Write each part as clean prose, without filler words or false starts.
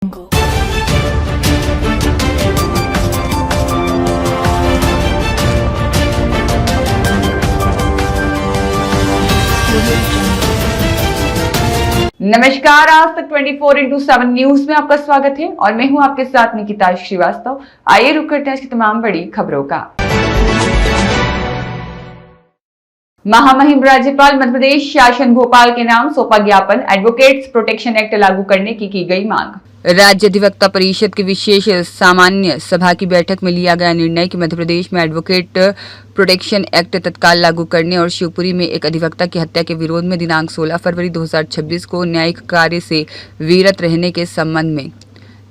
नमस्कार, आज तक 24/7 न्यूज में आपका स्वागत है और मैं हूं आपके साथ निकिता श्रीवास्तव। आइए रुक करते हैं आज की तमाम बड़ी खबरों का। महामहिम राज्यपाल मध्य प्रदेश शासन भोपाल के नाम सौंपा ज्ञापन, एडवोकेट्स प्रोटेक्शन एक्ट लागू करने की गई मांग। राज्य अधिवक्ता परिषद की विशेष सामान्य सभा की बैठक में लिया गया निर्णय कि मध्य प्रदेश में एडवोकेट प्रोटेक्शन एक्ट तत्काल लागू करने और शिवपुरी में एक अधिवक्ता की हत्या के विरोध में दिनांक 16 फरवरी 2026 को न्यायिक कार्य से विरत रहने के संबंध में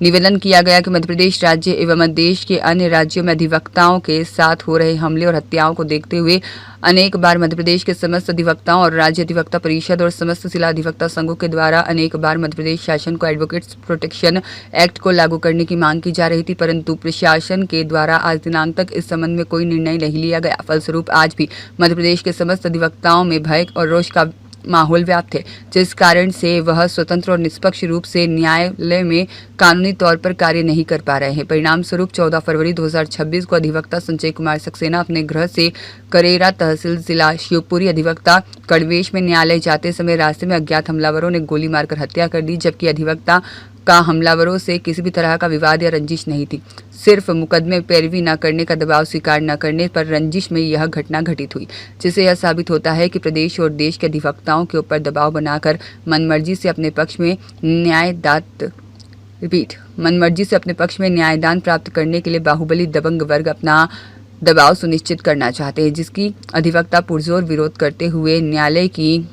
निवेदन किया गया कि मध्य प्रदेश राज्य एवं देश के अन्य राज्यों में अधिवक्ताओं के साथ हो रहे हमले और हत्याओं को देखते हुए अनेक बार मध्य प्रदेश के समस्त अधिवक्ताओं और राज्य अधिवक्ता परिषद और समस्त जिला अधिवक्ता संघों के द्वारा अनेक बार मध्य प्रदेश शासन को एडवोकेट्स प्रोटेक्शन एक्ट को लागू करने की मांग की जा रही थी, परंतु प्रशासन के द्वारा आज दिनांक तक इस संबंध में कोई निर्णय नहीं लिया गया। फलस्वरूप आज भी मध्य प्रदेश के समस्त अधिवक्ताओं में भय और रोष का माहौल व्याप्त है, जिस कारण से वह स्वतंत्र और निष्पक्ष रूप से न्यायालय में कानूनी तौर पर कार्य नहीं कर पा रहे हैं। परिणाम स्वरूप 14 फरवरी 2026 को अधिवक्ता संजय कुमार सक्सेना अपने गृह से करेरा तहसील जिला शिवपुरी अधिवक्ता कड़वेश में न्यायालय जाते समय रास्ते में अज्ञात हमलावरों ने गोली मारकर हत्या कर दी, जबकि अधिवक्ता का हमलावरों से किसी भी तरह का विवाद या रंजिश नहीं थी। सिर्फ मुकदमे पैरवी न करने का दबाव स्वीकार न करने पर रंजिश में यह घटना घटित हुई, जिससे यह साबित होता है कि प्रदेश और देश के अधिवक्ताओं के ऊपर दबाव बनाकर मनमर्जी से अपने पक्ष में न्यायदान प्राप्त करने के लिए बाहुबली दबंग वर्ग अपना दबाव सुनिश्चित करना चाहते हैं, जिसकी अधिवक्ता पुरजोर विरोध करते हुए न्यायालय की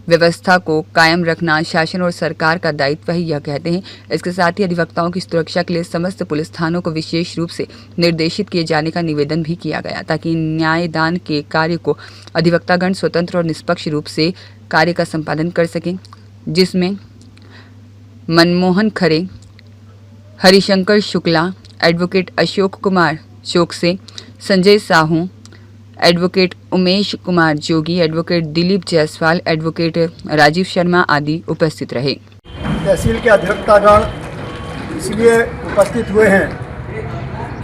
व्यवस्था को कायम रखना शासन और सरकार का दायित्व है, यह कहते हैं। इसके साथ ही अधिवक्ताओं की सुरक्षा के लिए समस्त पुलिस थानों को विशेष रूप से निर्देशित किए जाने का निवेदन भी किया गया, ताकि न्यायदान के कार्य को अधिवक्तागण स्वतंत्र और निष्पक्ष रूप से कार्य का संपादन कर सकें, जिसमें मनमोहन खरे, हरिशंकर शुक्ला, एडवोकेट अशोक कुमार चौकसे, संजय साहू, एडवोकेट उमेश कुमार जोगी, एडवोकेट दिलीप जायसवाल, एडवोकेट राजीव शर्मा आदि उपस्थित रहे। तहसील के अधिवक्तागण इसलिए उपस्थित हुए हैं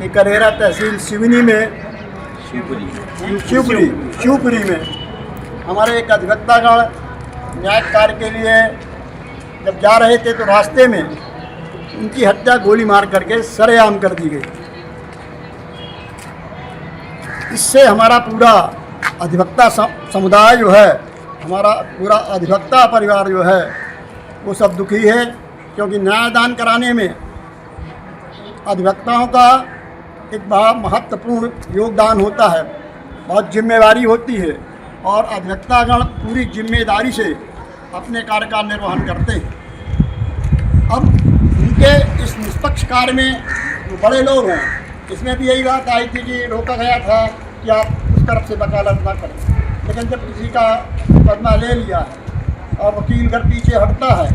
कि करेरा तहसील शिवपुरी में हमारे एक अधिवक्तागण न्यायिक कार्य के लिए जब जा रहे थे तो रास्ते में उनकी हत्या गोली मार करके सरेआम कर दी गई। इससे हमारा पूरा अधिवक्ता समुदाय जो है, हमारा पूरा अधिवक्ता परिवार जो है वो सब दुखी है, क्योंकि न्यायदान कराने में अधिवक्ताओं का एक बड़ा महत्वपूर्ण योगदान होता है, बहुत जिम्मेवारी होती है और अधिवक्तागण पूरी जिम्मेदारी से अपने कार्य का निर्वहन करते हैं। अब उनके इस निष्पक्ष कार्य में जो बड़े लोग हैं, इसमें भी यही बात आई थी कि रोका गया था कि आप उस तरफ से वकालत ना करें, लेकिन जब किसी का मुकदमा ले लिया है और वकील घर पीछे हटता है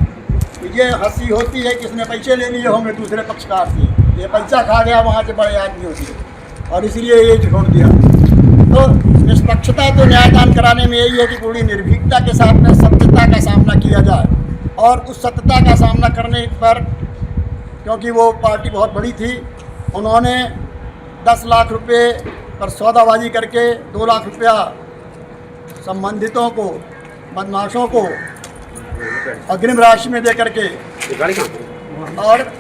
तो ये हंसी होती है कि इसने पैसे ले लिए होंगे दूसरे पक्षकार से, ये पैसा खा गया वहाँ से बड़े आदमियों से और इसलिए ये छोड़ दिया। तो निष्पक्षता तो न्यायदान कराने में यही है कि पूरी निर्भीकता के साथ में सत्यता का सामना किया जाए, और उस सत्यता का सामना करने पर, क्योंकि वो पार्टी बहुत बड़ी थी, उन्होंने 10 लाख रुपए पर सौदाबाजी करके 2 लाख रुपया संबंधितों को, बदमाशों को अग्रिम राशि में दे करके और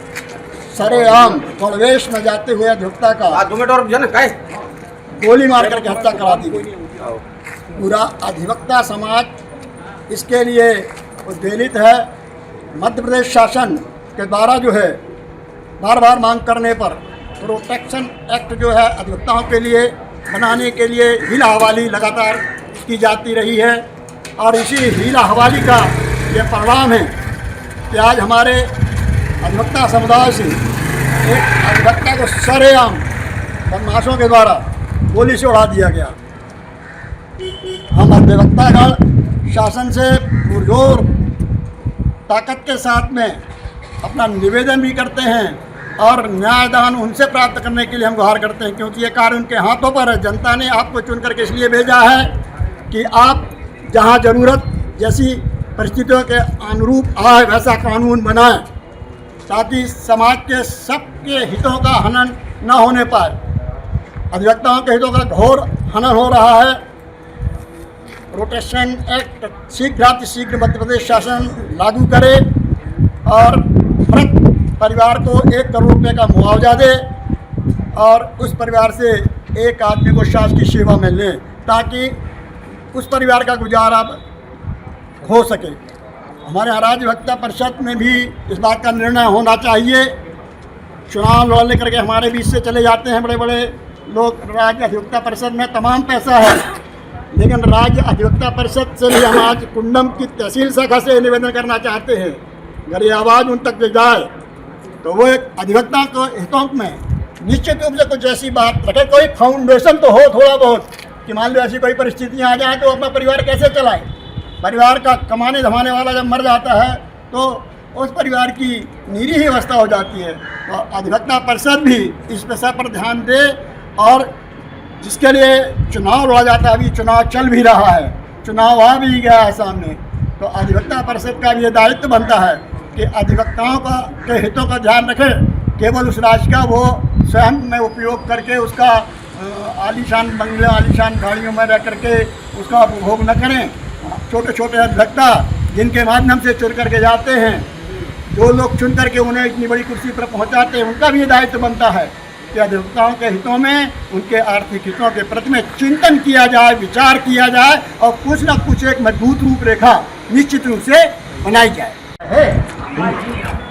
सरेआम कड़वेश में जाते हुए अधिवक्ता का गोली मार करके हत्या करा दी गई। पूरा अधिवक्ता समाज इसके लिए उद्वेलित है। मध्य प्रदेश शासन के द्वारा जो है बार बार मांग करने पर प्रोटेक्शन एक्ट जो है अधिवक्ताओं के लिए बनाने के लिए हीला हवाली लगातार की जाती रही है, और इसी हीला हवाली का ये परिणाम है कि आज हमारे अधिवक्ता समुदाय से एक अधिवक्ता को सरेआम बदमाशों के द्वारा गोली से उड़ा दिया गया। हम अधिवक्तागण शासन से पुरजोर ताकत के साथ में अपना निवेदन भी करते हैं और न्यायदान उनसे प्राप्त करने के लिए हम गुहार करते हैं, क्योंकि ये कार्य उनके हाथों पर है। जनता ने आपको चुन करके इसलिए भेजा है कि आप जहां ज़रूरत जैसी परिस्थितियों के अनुरूप आए वैसा कानून बनाएं, ताकि समाज के सबके हितों का हनन न होने पाए। अधिवक्ताओं के हितों का घोर हनन हो रहा है। प्रोटेक्शन एक्ट शीघ्रातिशीघ्र मध्य प्रदेश शासन लागू करे और मृत परिवार को 1 करोड़ रुपये का मुआवजा दे और उस परिवार से एक आदमी को शासकीय सेवा में ले, ताकि उस परिवार का गुजारा हो सके। हमारे यहाँ राज्य अधिवक्ता परिषद में भी इस बात का निर्णय होना चाहिए। चुनाव लड़ने करके हमारे बीच से चले जाते हैं बड़े बड़े लोग। राज्य अधिवक्ता परिषद में तमाम पैसा है, लेकिन राज्य अधिवक्ता परिषद से भी हम आज कुंडम की तहसील शाखा से निवेदन करना चाहते हैं, अगर ये आवाज़ उन तक जाए तो वो एक अधिवक्ता को हितों में निश्चित रूप से कुछ ऐसी बात रखे, कोई फाउंडेशन तो हो थोड़ा बहुत, कि मान लो ऐसी कोई परिस्थितियाँ आ जाए तो अपना परिवार कैसे चलाए। परिवार का कमाने धमाने वाला जब मर जाता है तो उस परिवार की नीरी ही अवस्था हो जाती है। तो अधिवक्ता परिषद भी इस विषय पर ध्यान दे, और जिसके लिए चुनाव लड़ा जाता है, अभी चुनाव चल भी रहा है, चुनाव आ भी गया है सामने, तो अधिवक्ता परिषद का भी ये दायित्व बनता है कि अधिवक्ताओं का के हितों का ध्यान रखें। केवल उस राशि का वो स्वयं में उपयोग करके उसका आलीशान बंगले आलीशान गाड़ियों में रह करके उसका उपभोग न करें। छोटे छोटे अधिवक्ता जिनके माध्यम से चुन करके जाते हैं, जो लोग चुन करके उन्हें इतनी बड़ी कुर्सी पर पहुंचाते हैं, उनका भी ये दायित्व बनता है कि अधिवक्ताओं के हितों में, उनके आर्थिक हितों के प्रति में चिंतन किया जाए, विचार किया जाए और कुछ न कुछ एक मजबूत रूपरेखा निश्चित रूप से बनाई जाए।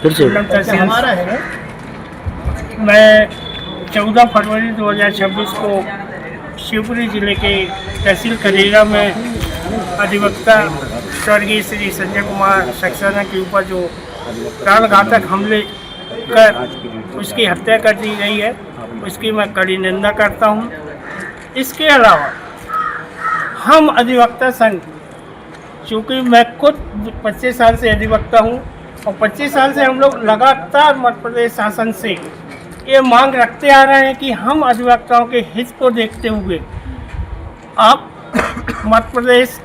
फिर से हमारा है मैं 14 फरवरी 2026 को शिवपुरी जिले के तहसील खरेरा में अधिवक्ता स्वर्गीय श्री संजय कुमार सक्सेना के ऊपर जो प्राणघातक हमले कर उसकी हत्या कर दी गई है, उसकी मैं कड़ी निंदा करता हूँ। इसके अलावा हम अधिवक्ता संघ, चूँकि मैं खुद 25 साल से अधिवक्ता हूँ और 25 साल से हम लोग लगातार मध्य प्रदेश शासन से ये मांग रखते आ रहे हैं कि हम अधिवक्ताओं के हित को देखते हुए आप मध्य प्रदेश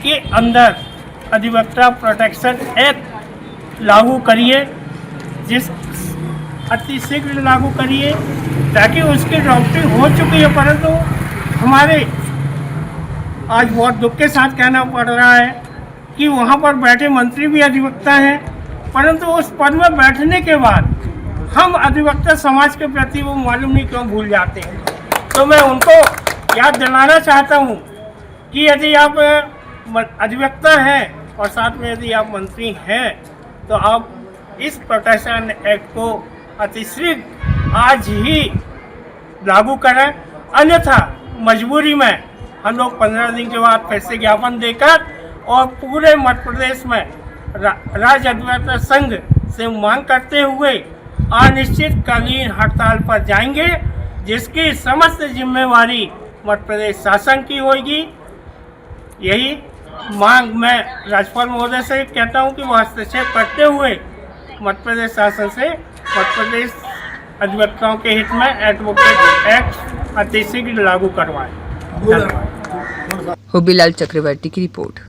के अंदर अधिवक्ता प्रोटेक्शन एक्ट लागू करिए, जिस अति शीघ्र लागू करिए, ताकि उसकी ड्राफ्टिंग हो चुकी है, परंतु हमारे आज बहुत दुख के साथ कहना पड़ रहा है कि वहाँ पर बैठे मंत्री भी अधिवक्ता हैं, परंतु उस पद में बैठने के बाद हम अधिवक्ता समाज के प्रति वो मालूम नहीं क्यों भूल जाते हैं। तो मैं उनको याद दिलाना चाहता हूँ कि यदि आप अधिवक्ता हैं और साथ में यदि आप मंत्री हैं तो आप इस प्रोटेक्शन एक्ट को अतिशीघ्र आज ही लागू करें, अन्यथा मजबूरी में हम लोग 15 दिन के बाद फिर से ज्ञापन देकर और पूरे मध्य प्रदेश में राज्य अधिवक्ता संघ से मांग करते हुए अनिश्चितकालीन हड़ताल पर जाएंगे, जिसकी समस्त जिम्मेवारी मध्य प्रदेश शासन की होगी। यही मांग मैं राज्यपाल महोदय से कहता हूं कि वो हस्तक्षेप करते हुए मध्य प्रदेश शासन से मध्य प्रदेश अधिवक्ताओं के हित में एडवोकेट एक्ट अतिशीघ्र लागू करवाएं। हुबीलाल चक्रवर्ती की रिपोर्ट।